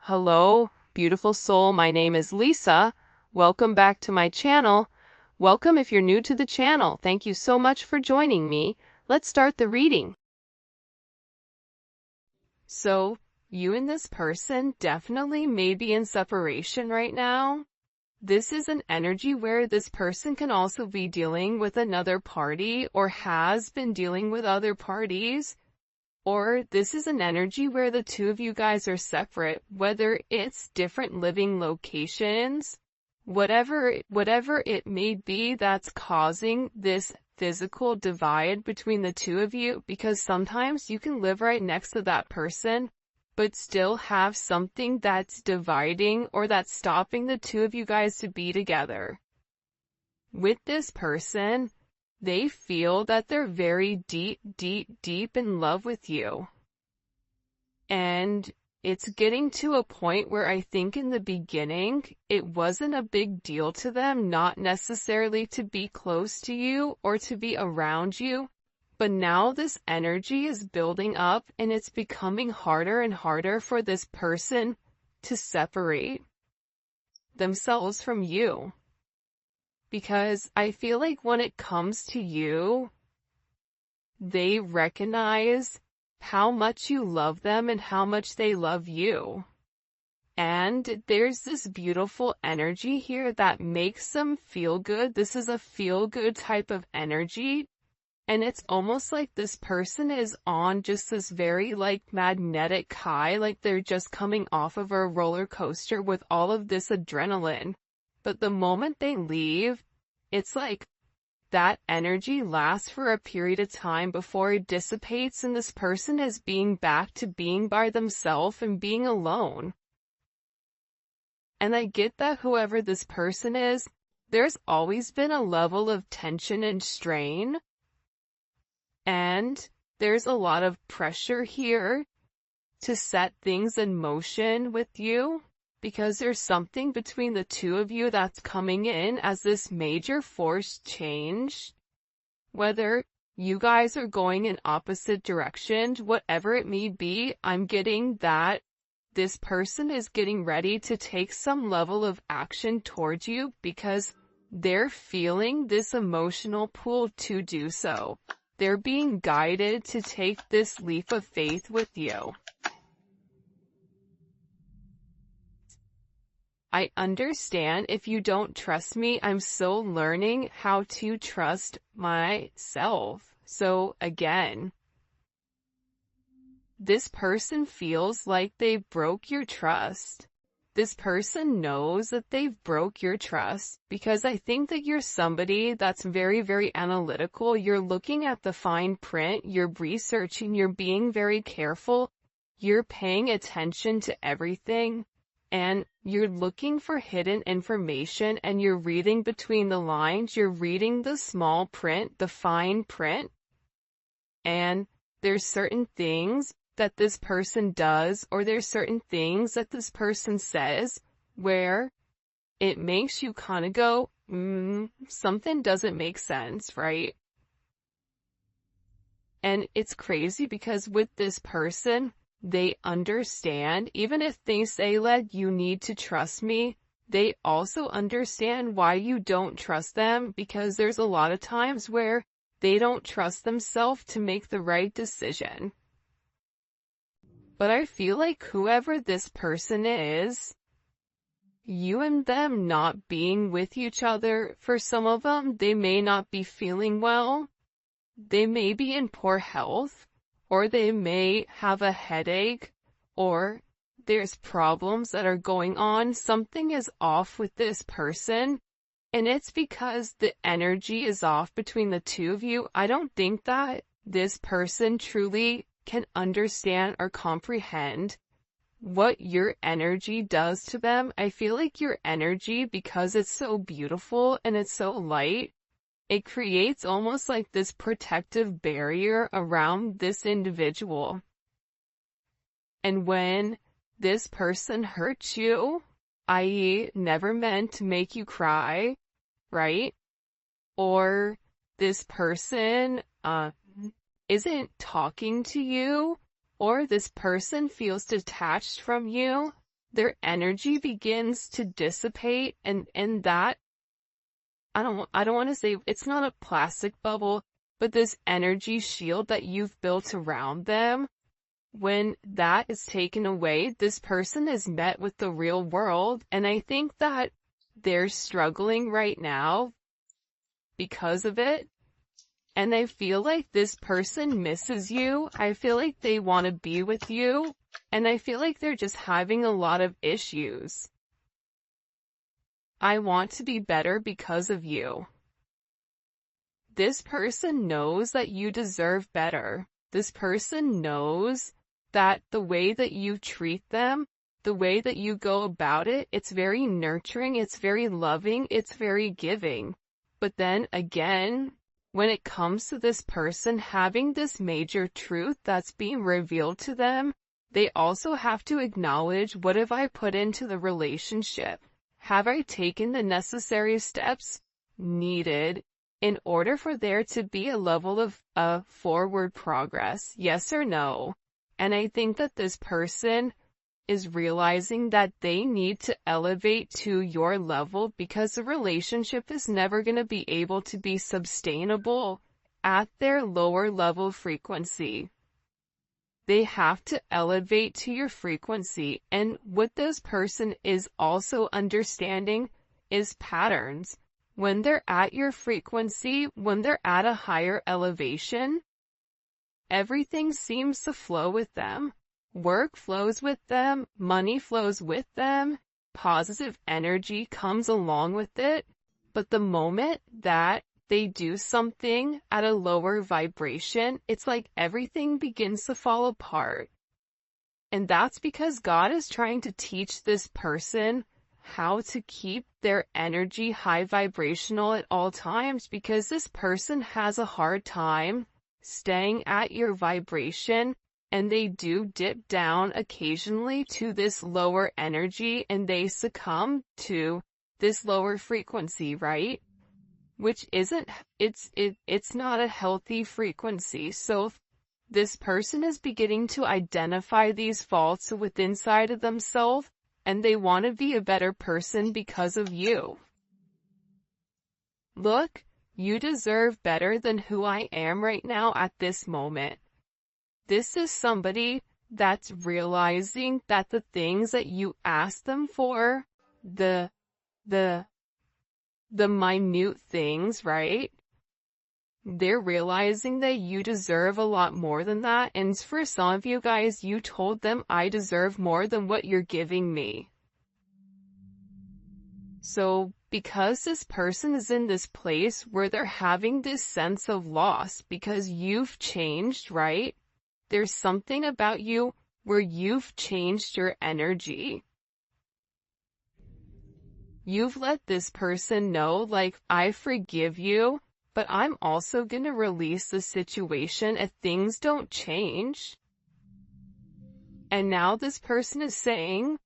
Hello, beautiful soul. My name is Lisa. Welcome back to my channel. Welcome if you're new to the channel. Thank you so much for joining me. Let's start the reading. So, you and this person definitely may be in separation right now. This is an energy where this person can also be dealing with another party or has been dealing with other parties. Or this is an energy where the two of you guys are separate, whether it's different living locations, whatever it may be that's causing this physical divide between the two of you, because sometimes you can live right next to that person, but still have something that's dividing or that's stopping the two of you guys to be together. With this person, they feel that they're very deep in love with you. And it's getting to a point where I think in the beginning, it wasn't a big deal to them, not necessarily to be close to you or to be around you. But now this energy is building up and it's becoming harder and harder for this person to separate themselves from you. Because I feel like when it comes to you, they recognize how much you love them and how much they love you. And there's this beautiful energy here that makes them feel good. This is a feel-good type of energy. And it's almost like this person is on just this very magnetic high, like they're just coming off of a roller coaster with all of this adrenaline. But the moment they leave, it's like that energy lasts for a period of time before it dissipates and this person is being back to being by themselves and being alone. And I get that whoever this person is, there's always been a level of tension and strain. And there's a lot of pressure here to set things in motion with you. Because there's something between the two of you that's coming in as this major force change. Whether you guys are going in opposite directions, whatever it may be, I'm getting that this person is getting ready to take some level of action towards you because they're feeling this emotional pull to do so. They're being guided to take this leap of faith with you. I understand if you don't trust me. I'm still learning how to trust myself. So again, this person feels like they broke your trust. This person knows that they've broke your trust because I think that you're somebody that's very, very analytical. You're looking at the fine print, you're researching, you're being very careful, you're paying attention to everything. And you're looking for hidden information and you're reading between the lines, you're reading the small print, the fine print. And there's certain things that this person does or there's certain things that this person says where it makes you kind of go, something doesn't make sense, right? And it's crazy because with this person, they understand, even if they say that you need to trust me, they also understand why you don't trust them because there's a lot of times where they don't trust themselves to make the right decision. But I feel like whoever this person is, you and them not being with each other, for some of them, they may not be feeling well, they may be in poor health, or they may have a headache, or there's problems that are going on. Something is off with this person, and it's because the energy is off between the two of you. I don't think that this person truly can understand or comprehend what your energy does to them. I feel like your energy, because it's so beautiful and it's so light, it creates almost like this protective barrier around this individual. And when this person hurts you, i.e. never meant to make you cry, right? Or this person isn't talking to you, or this person feels detached from you, their energy begins to dissipate, and that, I don't want to say it's not a plastic bubble, but this energy shield that you've built around them, when that is taken away, this person is met with the real world, and I think that they're struggling right now because of it. And I feel like this person misses you. I feel like they want to be with you. And I feel like they're just having a lot of issues. I want to be better because of you. This person knows that you deserve better. This person knows that the way that you treat them, the way that you go about it, it's very nurturing, it's very loving, it's very giving. But then again, when it comes to this person having this major truth that's being revealed to them, they also have to acknowledge, what have I put into the relationship? Have I taken the necessary steps needed in order for there to be a level of forward progress? Yes or no? And I think that this person is realizing that they need to elevate to your level, because the relationship is never going to be able to be sustainable at their lower level frequency. They have to elevate to your frequency, and what this person is also understanding is patterns. When they're at your frequency, when they're at a higher elevation, everything seems to flow with them. Work flows with them, money flows with them, positive energy comes along with it. But the moment that they do something at a lower vibration, it's like everything begins to fall apart. And that's because God is trying to teach this person how to keep their energy high vibrational at all times, because this person has a hard time staying at your vibration. And they do dip down occasionally to this lower energy, and they succumb to this lower frequency, right? Which isn't, it's not a healthy frequency. So this person is beginning to identify these faults within inside of themselves, and they want to be a better person because of you. Look, you deserve better than who I am right now at this moment. This is somebody that's realizing that the things that you ask them for, the minute things, right? They're realizing that you deserve a lot more than that. And for some of you guys, you told them, I deserve more than what you're giving me. So because this person is in this place where they're having this sense of loss because you've changed, right? There's something about you where you've changed your energy. You've let this person know, like, I forgive you, but I'm also going to release the situation if things don't change. And now this person is saying,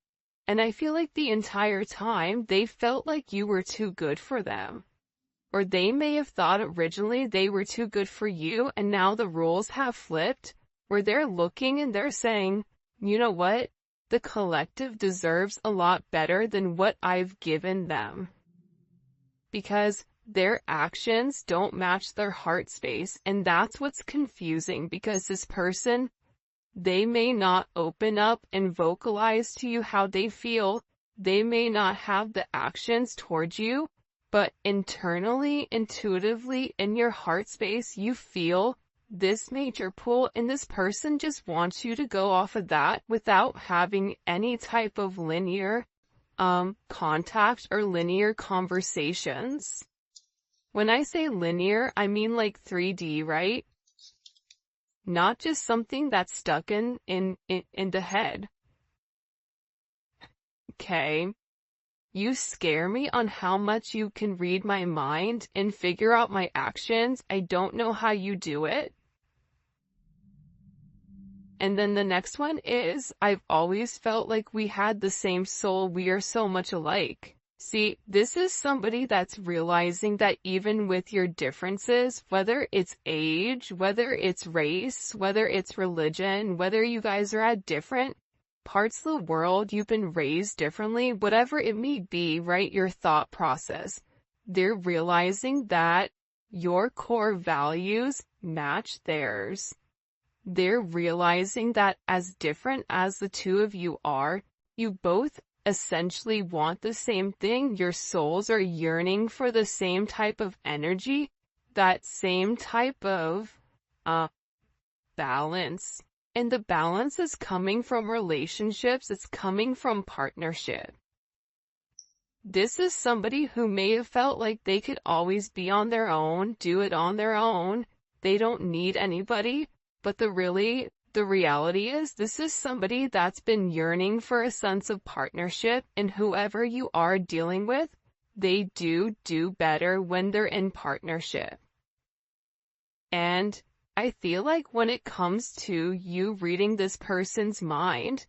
and I feel like the entire time they felt like you were too good for them. Or they may have thought originally they were too good for you, and now the roles have flipped, where they're looking and they're saying, you know what? The collective deserves a lot better than what I've given them. Because their actions don't match their heart space, and that's what's confusing, because this person, they may not open up and vocalize to you how they feel. They may not have the actions towards you, but internally, intuitively, in your heart space, you feel this major pull, and this person just wants you to go off of that without having any type of linear contact or linear conversations. When I say linear, I mean like 3D, right? Not just something that's stuck in the head. Okay. You scare me on how much you can read my mind and figure out my actions. I don't know how you do it. And then the next one is, I've always felt like we had the same soul. We are so much alike. See, this is somebody that's realizing that even with your differences, whether it's age, whether it's race, whether it's religion, whether you guys are at different parts of the world you've been raised differently, whatever it may be, right? Your thought process. They're realizing that your core values match theirs. They're realizing that as different as the two of you are, you both essentially want the same thing. Your souls are yearning for the same type of energy, that same type of balance. And the balance is coming from relationships. It's coming from partnership. This is somebody who may have felt like they could always be on their own, do it on their own. They don't need anybody. But the reality is this is somebody that's been yearning for a sense of partnership, and whoever you are dealing with, they do better when they're in partnership. And I feel like when it comes to you reading this person's mind,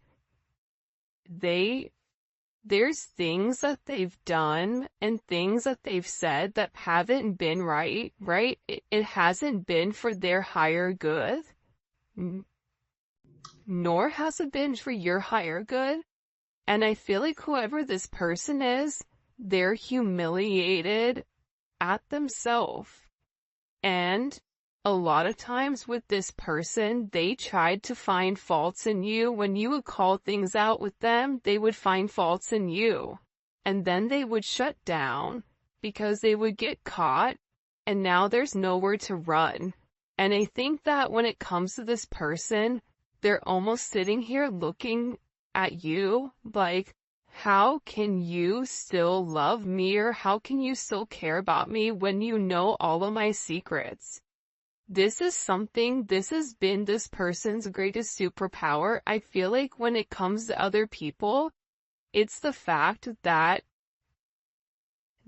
there's things that they've done and things that they've said that haven't been right? It hasn't been for their higher good, nor has it been for your higher good. And I feel like whoever this person is, they're humiliated at themselves. And a lot of times with this person, they tried to find faults in you. When you would call things out with them, they would find faults in you. And then they would shut down because they would get caught, and now there's nowhere to run. And I think that when it comes to this person, they're almost sitting here looking at you like, how can you still love me, or how can you still care about me when you know all of my secrets? This has been this person's greatest superpower. I feel like when it comes to other people, it's the fact that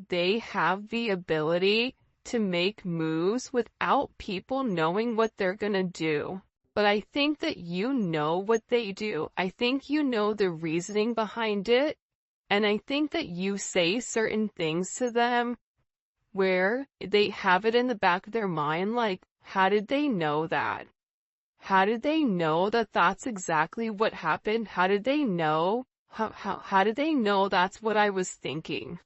they have the ability to make moves without people knowing what they're gonna do. But I think that you know what they do. I think you know the reasoning behind it. And I think that you say certain things to them where they have it in the back of their mind, like, how did they know that? How did they know that that's exactly what happened? How did they know? How did they know that's what I was thinking?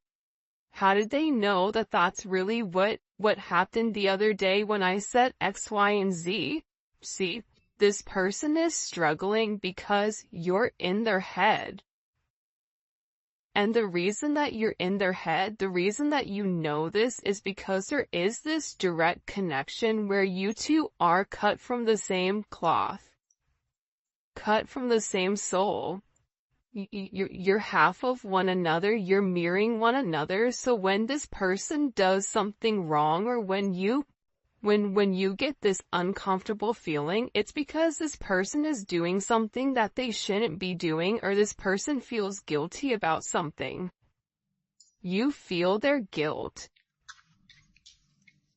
How did they know that that's really what happened the other day when I said X, Y, and Z? See, this person is struggling because you're in their head. And the reason that you're in their head, the reason that you know this, is because there is this direct connection where you two are cut from the same cloth, cut from the same soul. You're half of one another, you're mirroring one another. So when this person does something wrong, or when you get this uncomfortable feeling, it's because this person is doing something that they shouldn't be doing, or this person feels guilty about something. You feel their guilt.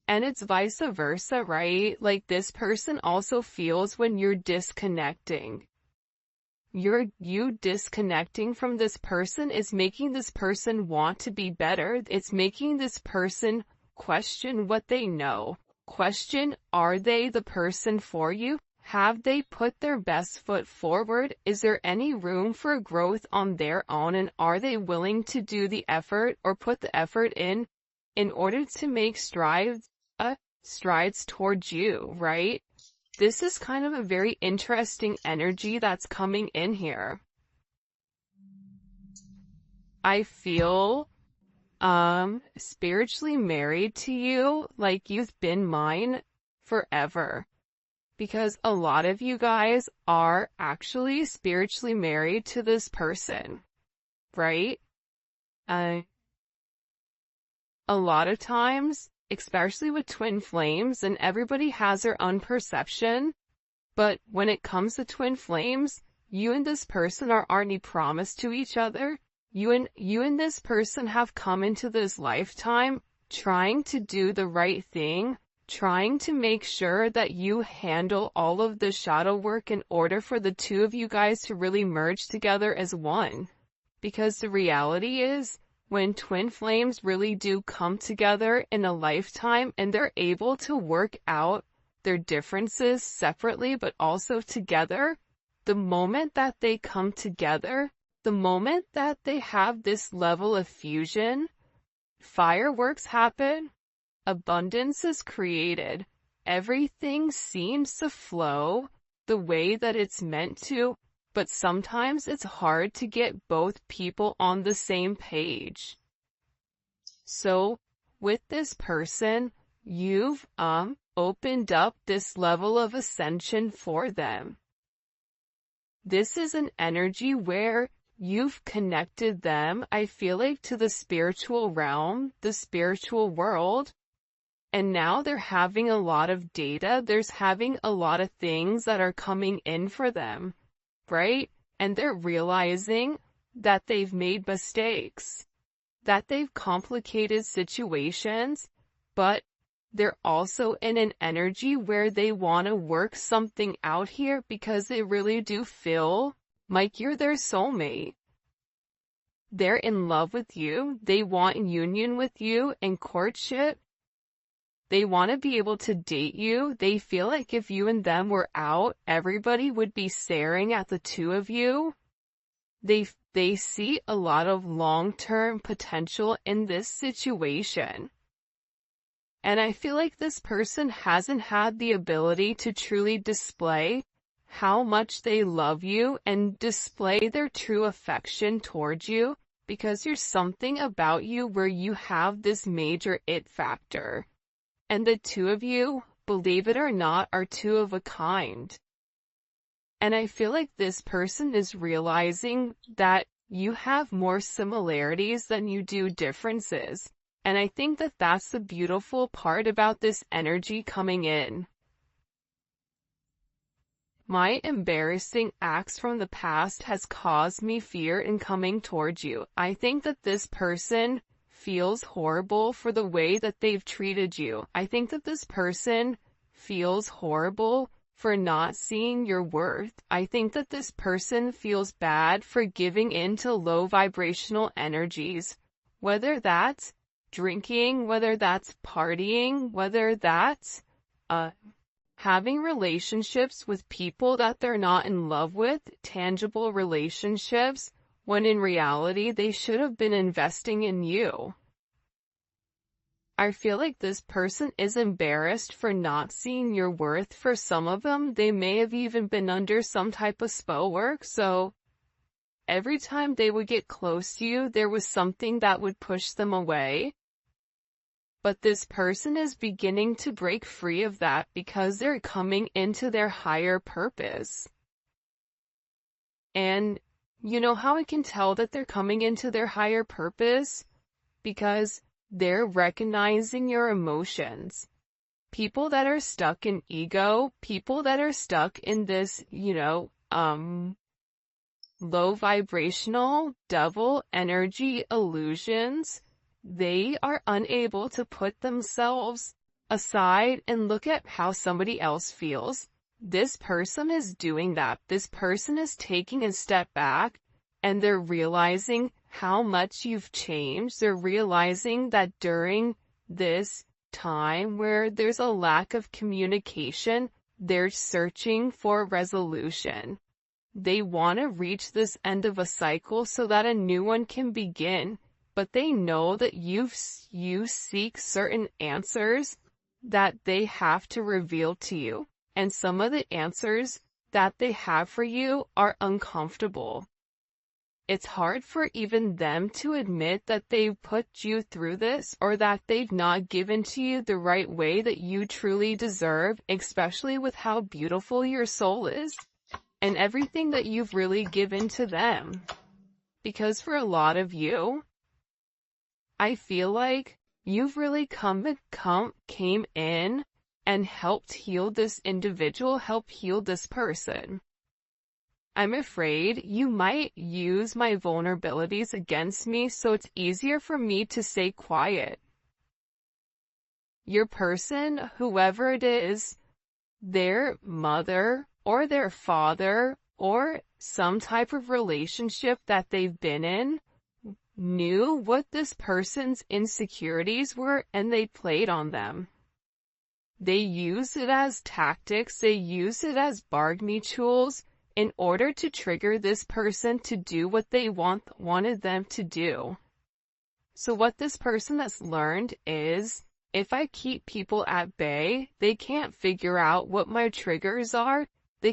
And it's vice versa, right? Like, this person also feels when you're disconnecting. You disconnecting from this person is making this person want to be better. It's making this person question what they know. Question, are they the person for you? Have they put their best foot forward? Is there any room for growth on their own? And are they willing to do the effort, or put the effort in order to make strides towards you, right? This is kind of a very interesting energy that's coming in here. I feel spiritually married to you, like you've been mine forever. Because a lot of you guys are actually spiritually married to this person, right? A lot of times, especially with twin flames, and everybody has their own perception, but when it comes to twin flames, you and this person are already promised to each other. You and this person have come into this lifetime trying to do the right thing, trying to make sure that you handle all of the shadow work in order for the two of you guys to really merge together as one. Because the reality is, when twin flames really do come together in a lifetime and they're able to work out their differences separately but also together, the moment that they come together, the moment that they have this level of fusion, fireworks happen, abundance is created, everything seems to flow the way that it's meant to, but sometimes it's hard to get both people on the same page. So, with this person, you've opened up this level of ascension for them. This is an energy where you've connected them, I feel like, to the spiritual realm, the spiritual world, and now they're having a lot of data, there's having a lot of things that are coming in for them, right? And they're realizing that they've made mistakes, that they've complicated situations, but they're also in an energy where they want to work something out here because they really do feel like you're their soulmate. They're in love with you. They want union with you and courtship. They want to be able to date you. They feel like if you and them were out, everybody would be staring at the two of you. They see a lot of long-term potential in this situation. And I feel like this person hasn't had the ability to truly display how much they love you and display their true affection towards you, because there's something about you where you have this major it factor. And the two of you, believe it or not, are two of a kind. And I feel like this person is realizing that you have more similarities than you do differences. And I think that that's the beautiful part about this energy coming in. My embarrassing acts from the past has caused me fear in coming towards you. I think that this person feels horrible for the way that they've treated you. I think that this person feels horrible for not seeing your worth. I think that this person feels bad for giving in to low vibrational energies, whether that's drinking, whether that's partying, whether that's having relationships with people that they're not in love with, tangible relationships, when in reality they should have been investing in you. I feel like this person is embarrassed for not seeing your worth. For some of them, they may have even been under some type of spell work, so every time they would get close to you, there was something that would push them away. But this person is beginning to break free of that because they're coming into their higher purpose. And you know how I can tell that they're coming into their higher purpose? Because they're recognizing your emotions. People that are stuck in ego, people that are stuck in this, low vibrational devil energy illusions, they are unable to put themselves aside and look at how somebody else feels. This person is doing that. This person is taking a step back and they're realizing how much you've changed. They're realizing that during this time where there's a lack of communication, they're searching for resolution. They want to reach this end of a cycle so that a new one can begin. But they know that you seek certain answers that they have to reveal to you. And some of the answers that they have for you are uncomfortable. It's hard for even them to admit that they've put you through this, or that they've not given to you the right way that you truly deserve, especially with how beautiful your soul is and everything that you've really given to them. Because for a lot of you, I feel like you've really came in and helped heal this individual, help heal this person. I'm afraid you might use my vulnerabilities against me, so it's easier for me to stay quiet. Your person, whoever it is, their mother or their father or some type of relationship that they've been in, knew what this person's insecurities were and they played on them. They used it as tactics, they used it as bargaining tools, in order to trigger this person to do what they wanted them to do. So what this person has learned is, if I keep people at bay, they can't figure out what my triggers are. I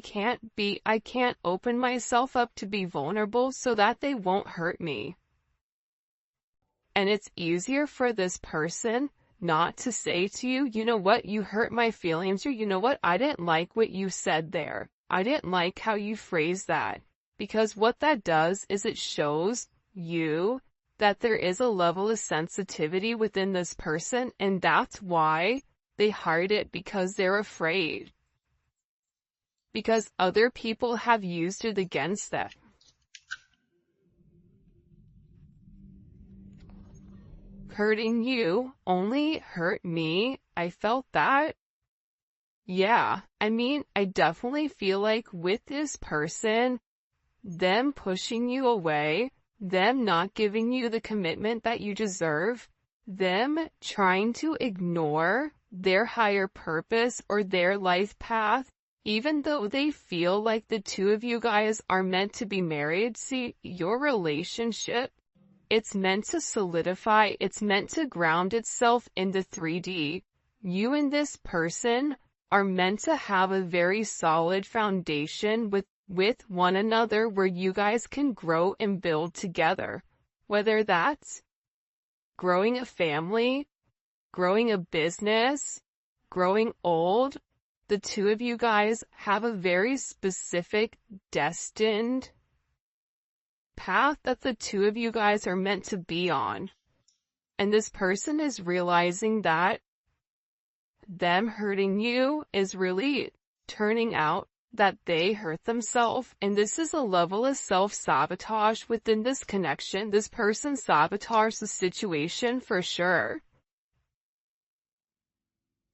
can't open myself up to be vulnerable so that they won't hurt me. And it's easier for this person not to say to you, you know what, you hurt my feelings, or you know what, I didn't like what you said there. I didn't like how you phrased that. Because what that does is it shows you that there is a level of sensitivity within this person, and that's why they hide it, because they're afraid. Because other people have used it against them. Hurting you only hurt me. I felt that. Yeah, I mean, I definitely feel like with this person, them pushing you away, them not giving you the commitment that you deserve, them trying to ignore their higher purpose or their life path, even though they feel like the two of you guys are meant to be married. See, your relationship, it's meant to solidify, it's meant to ground itself in the 3D. You and this person are meant to have a very solid foundation with one another where you guys can grow and build together. Whether that's growing a family, growing a business, growing old, the two of you guys have a very specific destined path that the two of you guys are meant to be on. And this person is realizing that them hurting you is really turning out that they hurt themselves, and this is a level of self-sabotage within this connection. This person sabotaged the situation for sure.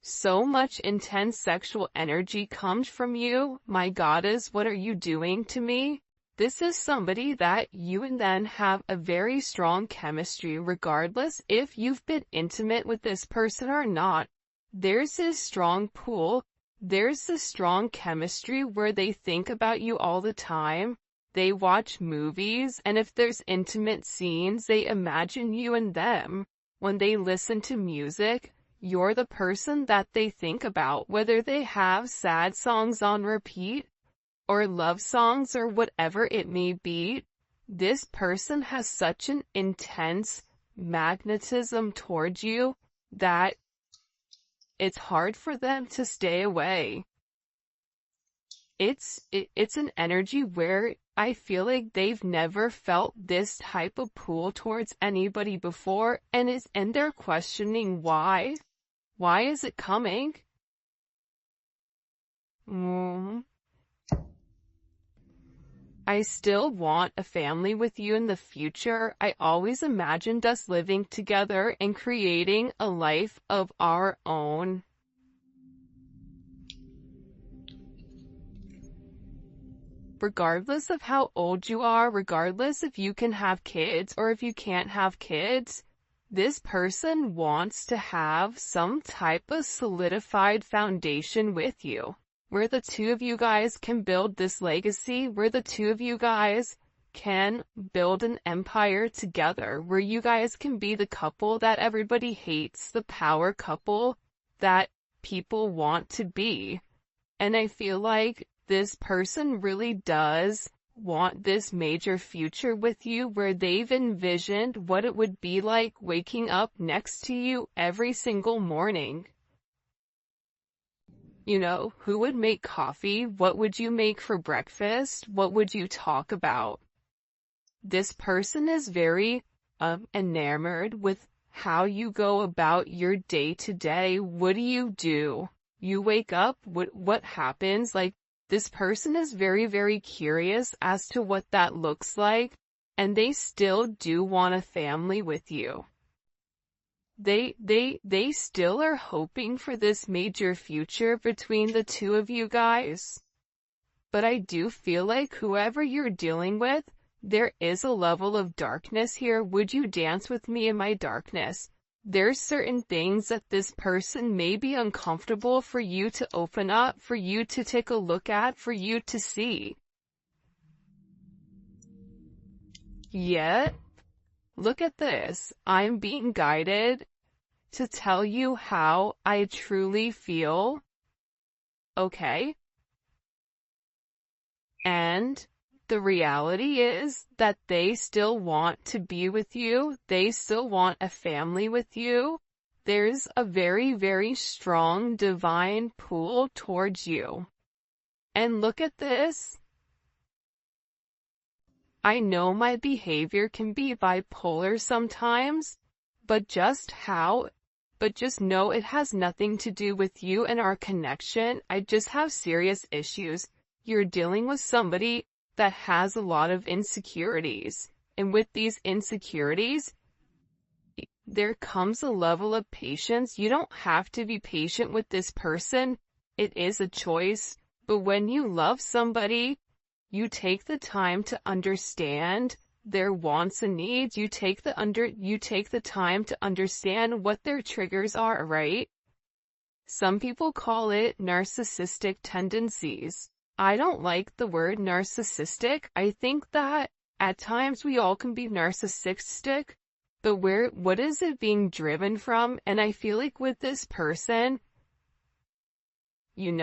So much intense sexual energy comes from you. My goddess, what are you doing to me? This is somebody that you and them have a very strong chemistry, regardless if you've been intimate with this person or not. There's this strong pull. There's this strong chemistry where they think about you all the time. They watch movies, and if there's intimate scenes, they imagine you and them. When they listen to music, you're the person that they think about, whether they have sad songs on repeat, or love songs, or whatever it may be. This person has such an intense magnetism towards you that it's hard for them to stay away. It's an energy where I feel like they've never felt this type of pull towards anybody before, and they're questioning why. Why is it coming? I still want a family with you in the future. I always imagined us living together and creating a life of our own. Regardless of how old you are, regardless if you can have kids or if you can't have kids, this person wants to have some type of solidified foundation with you, where the two of you guys can build this legacy, where the two of you guys can build an empire together, where you guys can be the couple that everybody hates, the power couple that people want to be. And I feel like this person really does want this major future with you, where they've envisioned what it would be like waking up next to you every single morning. You know, who would make coffee? What would you make for breakfast? What would you talk about? This person is very enamored with how you go about your day to day. What do? You wake up, what happens? Like, this person is very, very curious as to what that looks like, and they still do want a family with you. They still are hoping for this major future between the two of you guys. But I do feel like whoever you're dealing with, there is a level of darkness here. Would you dance with me in my darkness? There's certain things that this person may be uncomfortable for you to open up, for you to take a look at, for you to see. Yet, look at this. I'm being guided to tell you how I truly feel, okay? And the reality is that they still want to be with you. They still want a family with you. There's a very, very strong divine pull towards you. And look at this. I know my behavior can be bipolar sometimes, but just know it has nothing to do with you and our connection. I just have serious issues. You're dealing with somebody that has a lot of insecurities. And with these insecurities, there comes a level of patience. You don't have to be patient with this person. It is a choice. But when you love somebody, you take the time to understand their wants and needs. You take the time to understand what their triggers are, right? Some people call it narcissistic tendencies. I don't like the word narcissistic. I think that at times we all can be narcissistic, but what is it being driven from? And I feel like with this person, you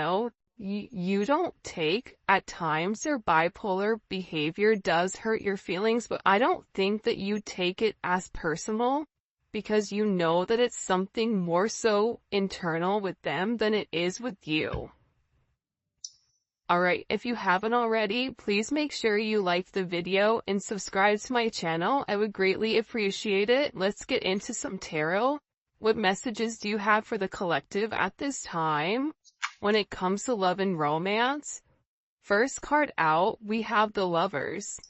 don't take, at times their bipolar behavior does hurt your feelings, but I don't think that you take it as personal because you know that it's something more so internal with them than it is with you. Alright, if you haven't already, please make sure you like the video and subscribe to my channel. I would greatly appreciate it. Let's get into some tarot. What messages do you have for the collective at this time? When it comes to love and romance, first card out, we have the Lovers.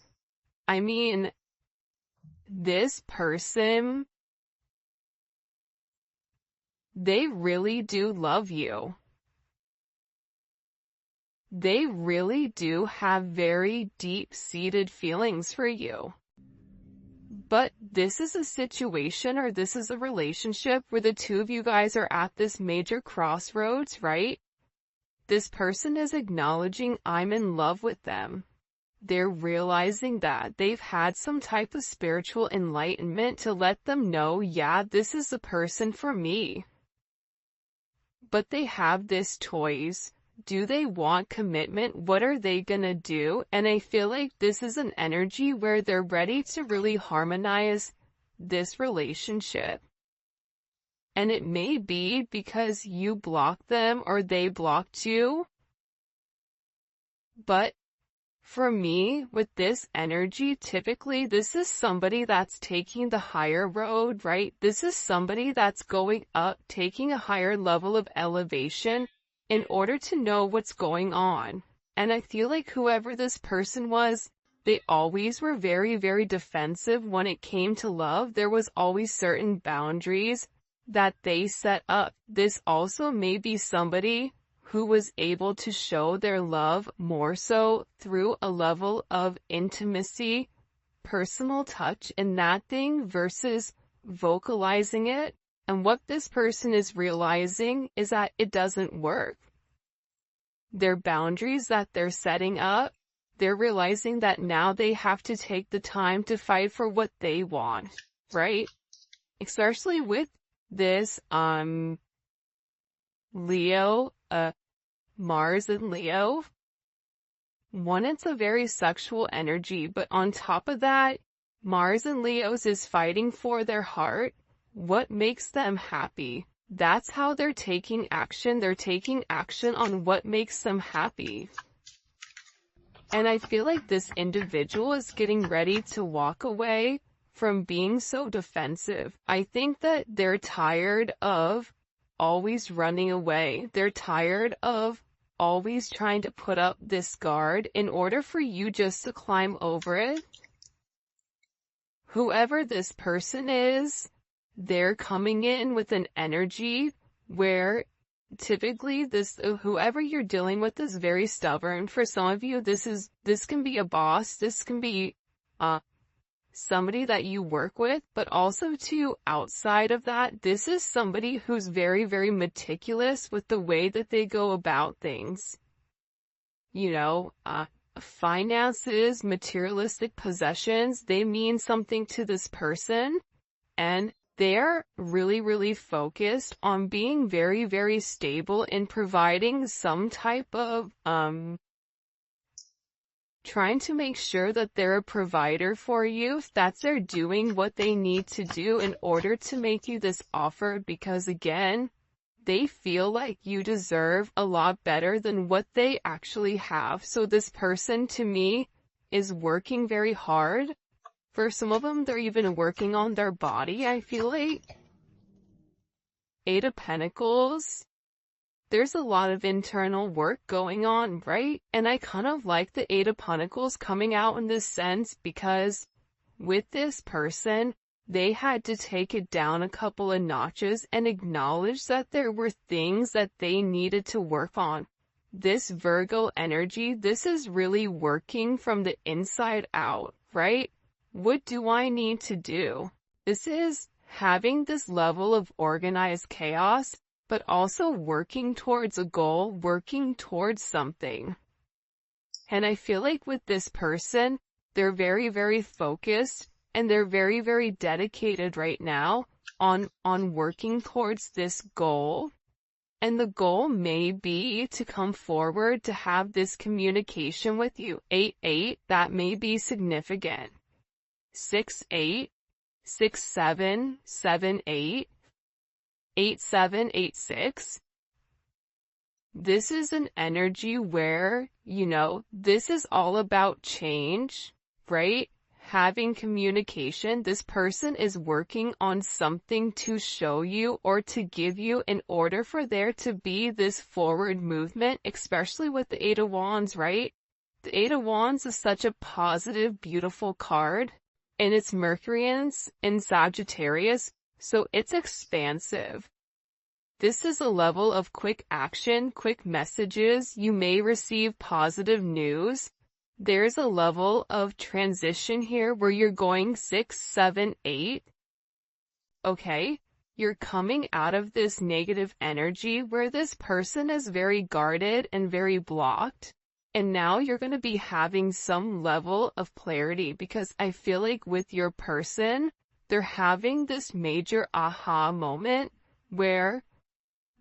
I mean, this person, they really do love you. They really do have very deep-seated feelings for you. But this is a situation, or this is a relationship where the two of you guys are at this major crossroads, right? This person is acknowledging I'm in love with them. They're realizing that they've had some type of spiritual enlightenment to let them know, yeah, this is the person for me. But they have this choice. Do they want commitment? What are they gonna do? And I feel like this is an energy where they're ready to really harmonize this relationship. And it may be because you blocked them or they blocked you. But for me, with this energy, typically this is somebody that's taking the higher road, right? This is somebody that's going up, taking a higher level of elevation in order to know what's going on. And I feel like whoever this person was, they always were very, very defensive when it came to love. There was always certain boundaries that they set up. This also may be somebody who was able to show their love more so through a level of intimacy, personal touch in that thing versus vocalizing it. And what this person is realizing is that it doesn't work. Their boundaries that they're setting up, they're realizing that now they have to take the time to fight for what they want, right? Especially with this, Leo, Mars and Leo. One, it's a very sexual energy, but on top of that, Mars and Leo's is fighting for their heart. What makes them happy? That's how they're taking action. They're taking action on what makes them happy. And I feel like this individual is getting ready to walk away from being so defensive. I think that they're tired of always running away. They're tired of always trying to put up this guard in order for you just to climb over it. Whoever this person is, they're coming in with an energy where typically whoever you're dealing with is very stubborn. For some of you, this can be a boss, this can be somebody that you work with, but also too, outside of that, this is somebody who's very, very meticulous with the way that they go about things. finances, materialistic possessions, they mean something to this person, and they're really, really focused on being very, very stable in providing some type of, trying to make sure that they're a provider for you. That's they're doing what they need to do in order to make you this offer, because again, they feel like you deserve a lot better than what they actually have. So this person, to me, is working very hard. For some of them, they're even working on their body, I feel like. Eight of Pentacles. There's a lot of internal work going on, right? And I kind of like the Eight of Pentacles coming out in this sense, because with this person, they had to take it down a couple of notches and acknowledge that there were things that they needed to work on. This Virgo energy, this is really working from the inside out, right? What do I need to do? This is having this level of organized chaos, but also working towards a goal, working towards something. And I feel like with this person, they're very, very focused, and they're very, very dedicated right now on working towards this goal. And the goal may be to come forward to have this communication with you. 8-8, that may be significant. 6-8, 6-7, 7-8, 8-7, 8-6. This is an energy where, this is all about change, right? Having communication. This person is working on something to show you or to give you in order for there to be this forward movement, especially with the Eight of Wands, right? The Eight of Wands is such a positive, beautiful card, and it's Mercury in Sagittarius, so it's expansive. This is a level of quick action, quick messages. You may receive positive news. There's a level of transition here where you're going 6, 7, 8. Okay? You're coming out of this negative energy where this person is very guarded and very blocked. And now you're going to be having some level of clarity, because I feel like with your person, they're having this major aha moment where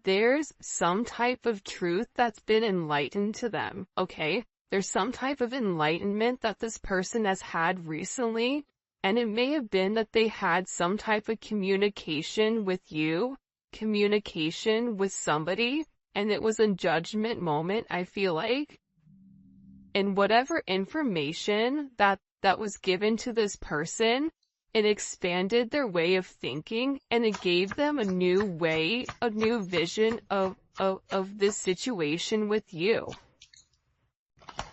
there's some type of truth that's been enlightened to them, okay? There's some type of enlightenment that this person has had recently, and it may have been that they had some type of communication with you, communication with somebody, and it was a judgment moment, I feel like. And whatever information that was given to this person, it expanded their way of thinking, and it gave them a new way, a new vision of this situation with you.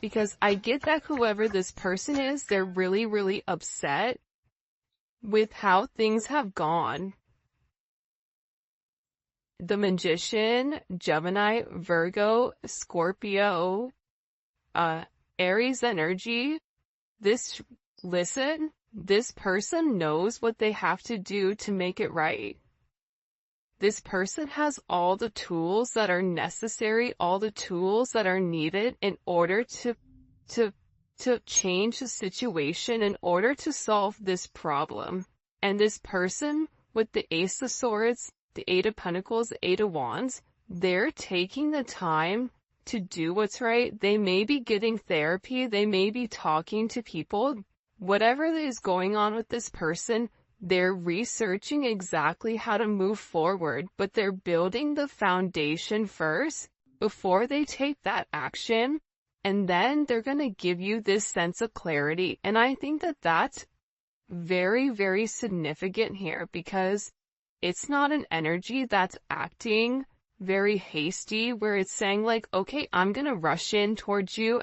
Because I get that whoever this person is, they're really, really upset with how things have gone. The Magician, Gemini, Virgo, Scorpio, Aries energy. This person knows what they have to do to make it right. This person has all the tools that are necessary, all the tools that are needed in order to change the situation, in order to solve this problem. And this person with the Ace of Swords, the Eight of Pentacles, the Eight of Wands, they're taking the time to do what's right. They may be getting therapy, they may be talking to people. Whatever is going on with this person, they're researching exactly how to move forward, but they're building the foundation first before they take that action, and then they're going to give you this sense of clarity. And I think that that's very, very significant here, because it's not an energy that's acting very hasty, where it's saying like, okay, I'm going to rush in towards you